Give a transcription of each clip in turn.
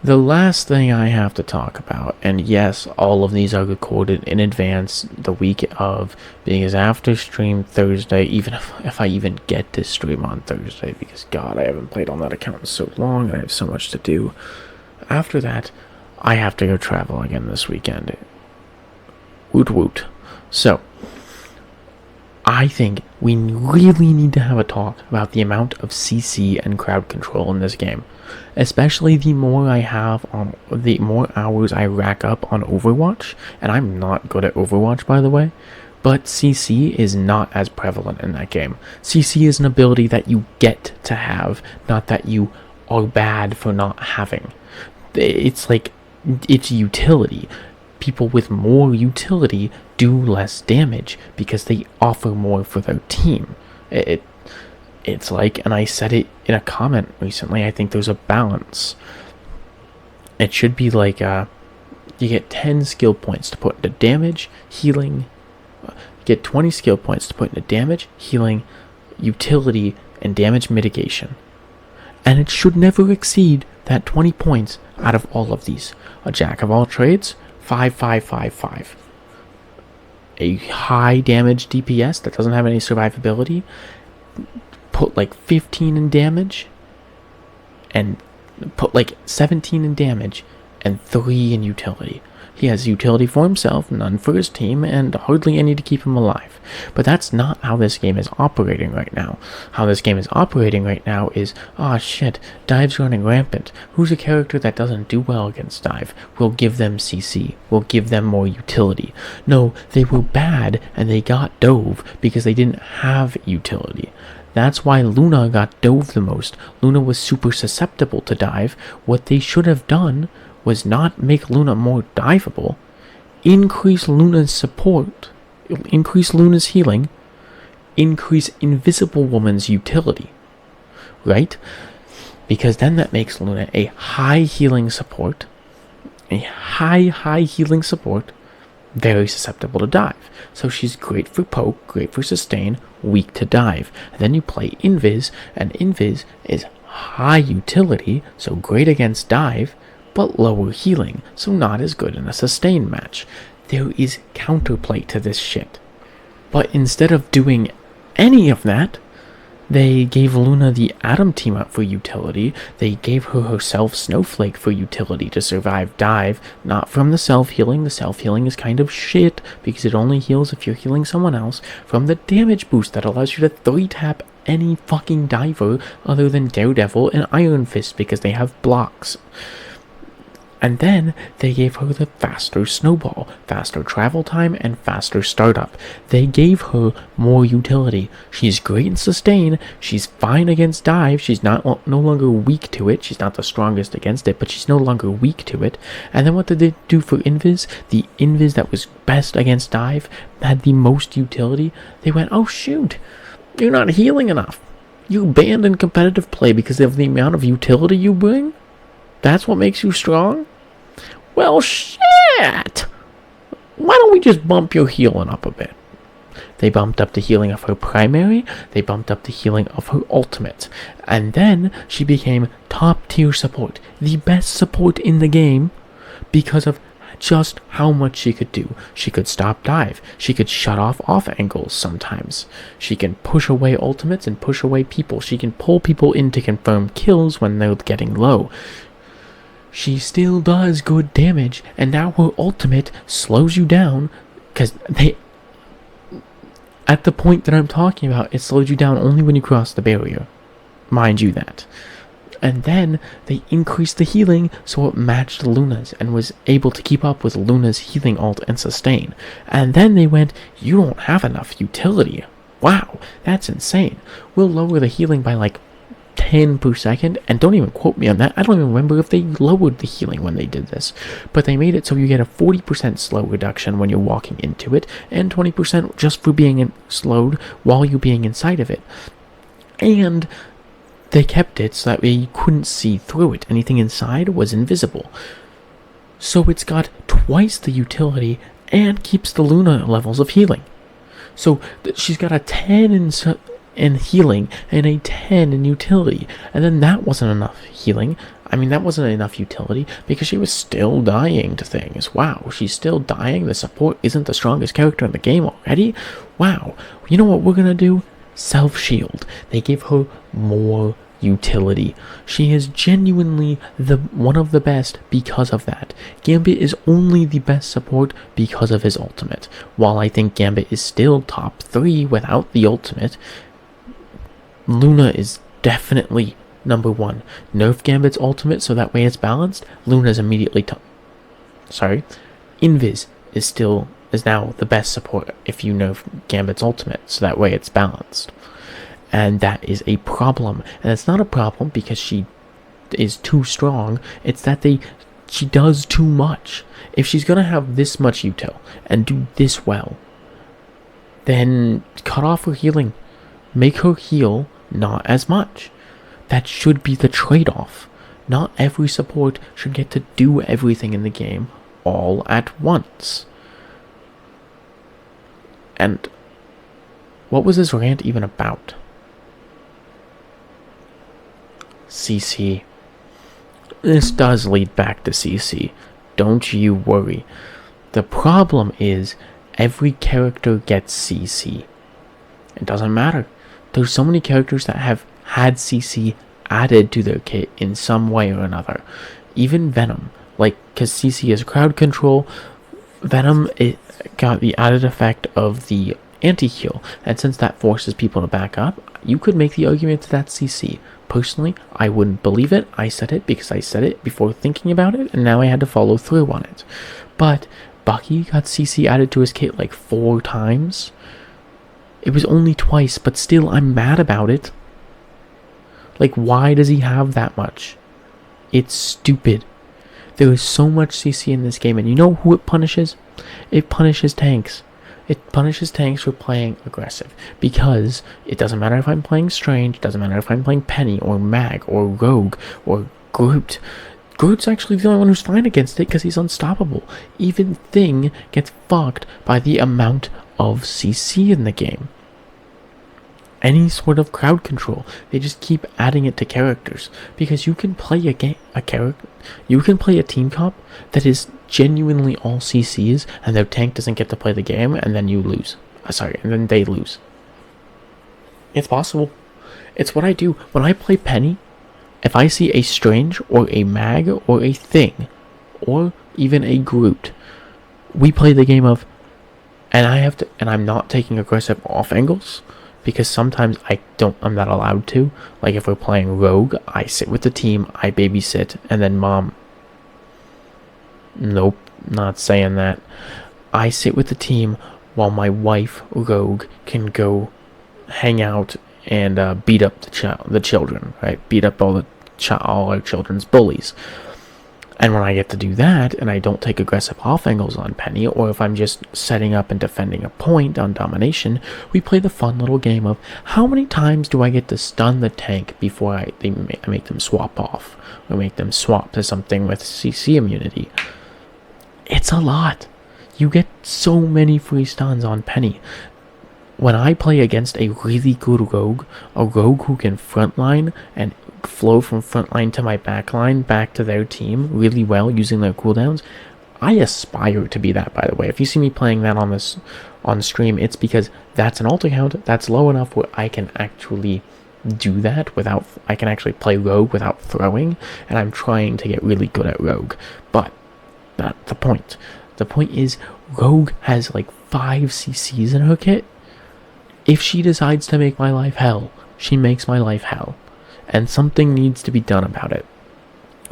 The last thing I have to talk about, and yes, all of these are recorded in advance the week of, because after stream Thursday, even if I even get to stream on Thursday, because God, I haven't played on that account in so long and I have so much to do. After that, I have to go travel again this weekend. Woot woot. So, I think we really need to have a talk about the amount of CC and crowd control in this game. Especially the more hours I rack up on Overwatch, and I'm not good at Overwatch, by the way, but CC is not as prevalent in that game. CC is an ability that you get to have, not that you are bad for not having. It's like, it's utility. People with more utility do less damage because they offer more for their team. It's like, and I said it in a comment recently, I think there's a balance. It should be like, you get 10 skill points to put into damage, healing, get 20 skill points to put into damage, healing, utility, and damage mitigation. And it should never exceed that 20 points out of all of these. A jack of all trades, 5, 5, 5, 5. A high damage DPS that doesn't have any survivability, put like 15 in damage, and put like 17 in damage, and 3 in utility. He has utility for himself, none for his team, and hardly any to keep him alive. But that's not how this game is operating right now. How this game is operating right now is, oh shit, Dive's running rampant. Who's a character that doesn't do well against Dive? We'll give them CC. We'll give them more utility. No, they were bad, and they got dove because they didn't have utility. That's why Luna got dove the most. Luna was super susceptible to dive. What they should have done was not make Luna more diveable, increase Luna's support, increase Luna's healing, increase Invisible Woman's utility, right? Because then that makes Luna a high healing support, high healing support, very susceptible to dive. So she's great for poke, great for sustain, weak to dive. And then you play Invis, and Invis is high utility, so great against dive, but lower healing, so not as good in a sustain match. There is counterplay to this shit. But instead of doing any of that, they gave Luna the Atom team up for utility. They gave her herself Snowflake for utility to survive dive, not from the self-healing. The self-healing is kind of shit because it only heals if you're healing someone else. From the damage boost that allows you to 3-tap any fucking diver other than Daredevil and Iron Fist because they have blocks. And then they gave her the faster snowball, faster travel time, and faster startup. They gave her more utility. She's great in sustain. She's fine against dive. She's no longer weak to it. She's not the strongest against it, but she's no longer weak to it. And then what did they do for Invis? The Invis that was best against dive, had the most utility. They went, oh shoot, you're not healing enough. You're banned in competitive play because of the amount of utility you bring? That's what makes you strong? Well, shit! Why don't we just bump your healing up a bit? They bumped up the healing of her primary, they bumped up the healing of her ultimate, and then she became top tier support, the best support in the game, because of just how much she could do. She could stop dive, she could shut off angles sometimes, she can push away ultimates and push away people, she can pull people in to confirm kills when they're getting low. She still does good damage, and now her ultimate slows you down, because at the point that I'm talking about, it slows you down only when you cross the barrier. Mind you that. And then they increased the healing so it matched Luna's and was able to keep up with Luna's healing ult and sustain. And then they went, you don't have enough utility. Wow, that's insane. We'll lower the healing by like 10 per second, and don't even quote me on that. I don't even remember if they lowered the healing when they did this, but they made it so you get a 40% slow reduction when you're walking into it, and 20% just for being slowed while you're being inside of it. And they kept it so that way you couldn't see through it. Anything inside was invisible. So it's got twice the utility and keeps the Luna levels of healing. So she's got a 10 in in healing and a 10 in utility. And then that wasn't enough healing. I mean, that wasn't enough utility because she was still dying to things. Wow, she's still dying. The support isn't the strongest character in the game already. Wow. You know what we're going to do? Self-shield. They give her more utility. She is genuinely one of the best because of that. Gambit is only the best support because of his ultimate. While I think Gambit is still top 3 without the ultimate, Luna is definitely number 1. Nerf Gambit's ultimate so that way it's balanced. Luna's immediately Invis is now the best support if you nerf Gambit's ultimate so that way it's balanced. And that is a problem. And it's not a problem because she is too strong. It's that she does too much. If she's going to have this much util and do this well, then cut off her healing. Make her heal not as much. That should be the trade-off. Not every support should get to do everything in the game all at once. And what was this rant even about? CC. This does lead back to CC. Don't you worry. The problem is every character gets CC. It doesn't matter. There's so many characters that have had CC added to their kit in some way or another. Even Venom, because CC is crowd control, Venom, it got the added effect of the anti-heal, and since that forces people to back up, you could make the argument that that's CC. Personally, I wouldn't believe it. I said it because I said it before thinking about it, and now I had to follow through on it. But Bucky got CC added to his kit 4 times. It was only twice, but still, I'm mad about it. Why does he have that much? It's stupid. There is so much CC in this game, and you know who it punishes? It punishes tanks. It punishes tanks for playing aggressive, because it doesn't matter if I'm playing Strange, it doesn't matter if I'm playing Penny, or Mag, or Rogue, or Groot. Groot's actually the only one who's fine against it, because he's unstoppable. Even Thing gets fucked by the amount of CC in the game. Any sort of crowd control, they just keep adding it to characters, because you can play you can play a team comp that is genuinely all CCs, and their tank doesn't get to play the game, and then you lose. And then they lose. It's possible. It's what I do when I play Penny. If I see a Strange or a Mag or a Thing or even a Groot, we play the game of, and I'm not taking aggressive off angles. Because sometimes I'm not allowed to. If we're playing Rogue, I sit with the team, I babysit, and then Mom... Nope, not saying that. I sit with the team while my wife, Rogue, can go hang out and beat up the children, right? Beat up all our children's bullies. And when I get to do that, and I don't take aggressive off angles on Penny, or if I'm just setting up and defending a point on domination, we play the fun little game of how many times do I get to stun the tank before I make them swap off, or make them swap to something with CC immunity. It's a lot. You get so many free stuns on Penny. When I play against a really good Rogue, a Rogue who can frontline and flow from frontline to my backline back to their team really well using their cooldowns, I aspire to be that, by the way. If you see me playing that on stream, it's because that's an ult account that's low enough where I can actually do that I can actually play Rogue without throwing, and I'm trying to get really good at Rogue. But not the point. The point is, Rogue has 5 CCs in her kit. If she decides to make my life hell, she makes my life hell. And something needs to be done about it.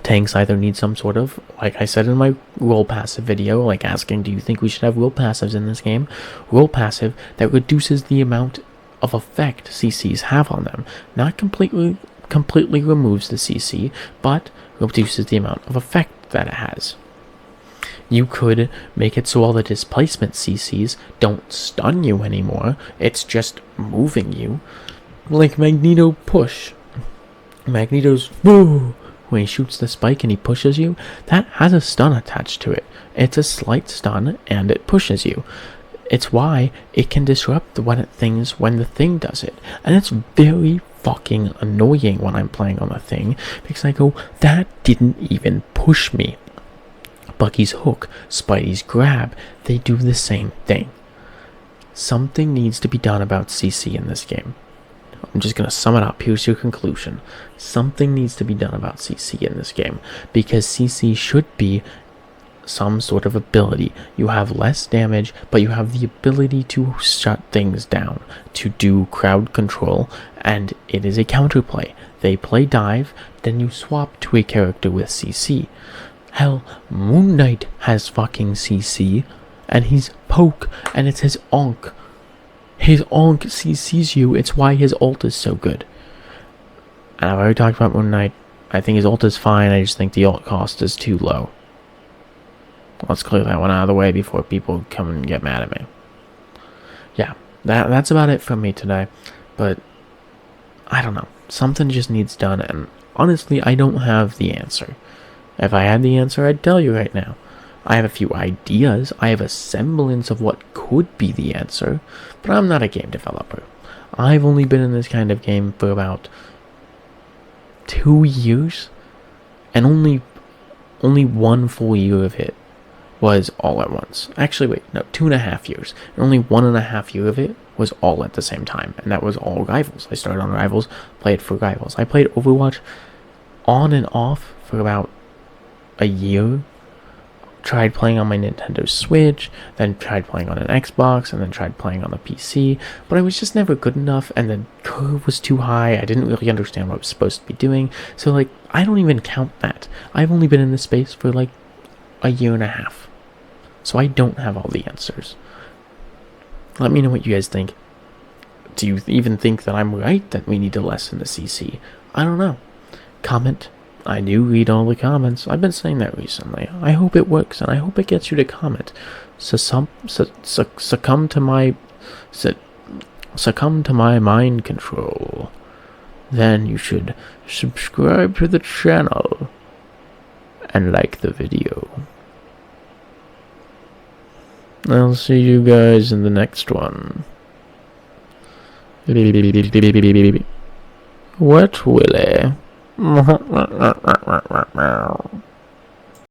Tanks either need some sort of, like I said in my role passive video, asking, do you think we should have role passives in this game? Role passive that reduces the amount of effect CCs have on them. Not completely removes the CC, but reduces the amount of effect that it has. You could make it so all the displacement CCs don't stun you anymore. It's just moving you. Like Magneto push. Magneto's woo when he shoots the spike and he pushes you, that has a stun attached to it. It's a slight stun and it pushes you. It's why it can disrupt things when the thing does it. And it's very fucking annoying when I'm playing on the thing, because I go, that didn't even push me. Bucky's hook, Spidey's grab, they do the same thing. Something needs to be done about CC in this game. I'm just going to sum it up. Here's your conclusion. Something needs to be done about CC in this game, because CC should be some sort of ability. You have less damage, but you have the ability to shut things down, to do crowd control, and it is a counterplay. They play dive, then you swap to a character with CC. Hell, Moon Knight has fucking CC, and he's poke, and it's his onk. His onk CCs you, it's why his ult is so good. And I've already talked about Moon Knight. I think his ult is fine, I just think the ult cost is too low. Let's clear that one out of the way before people come and get mad at me. Yeah, that's about it from me today. But, I don't know. Something just needs done, and honestly, I don't have the answer. If I had the answer, I'd tell you right now. I have a few ideas. I have a semblance of what could be the answer, but I'm not a game developer. I've only been in this kind of game for about 2 years, and only 1 full year of it was all at once. Actually, wait, no, 2.5 years. And only 1.5 years of it was all at the same time, and that was all Rivals. I started on Rivals, played for Rivals. I played Overwatch on and off for about a year. Tried playing on my Nintendo Switch, then tried playing on an Xbox, and then tried playing on the PC, but I was just never good enough, and the curve was too high. I didn't really understand what I was supposed to be doing, so like, I don't even count that. I've only been in this space for like a year and a half, so I don't have all the answers. Let me know what you guys think. Do you even think that I'm right that we need to lessen the CC? I don't know. Comment. I do read all the comments. I've been saying that recently. I hope it works, and I hope it gets you to comment. Succumb to my mind control. Then you should subscribe to the channel and like the video. I'll see you guys in the next one. Wet Willy.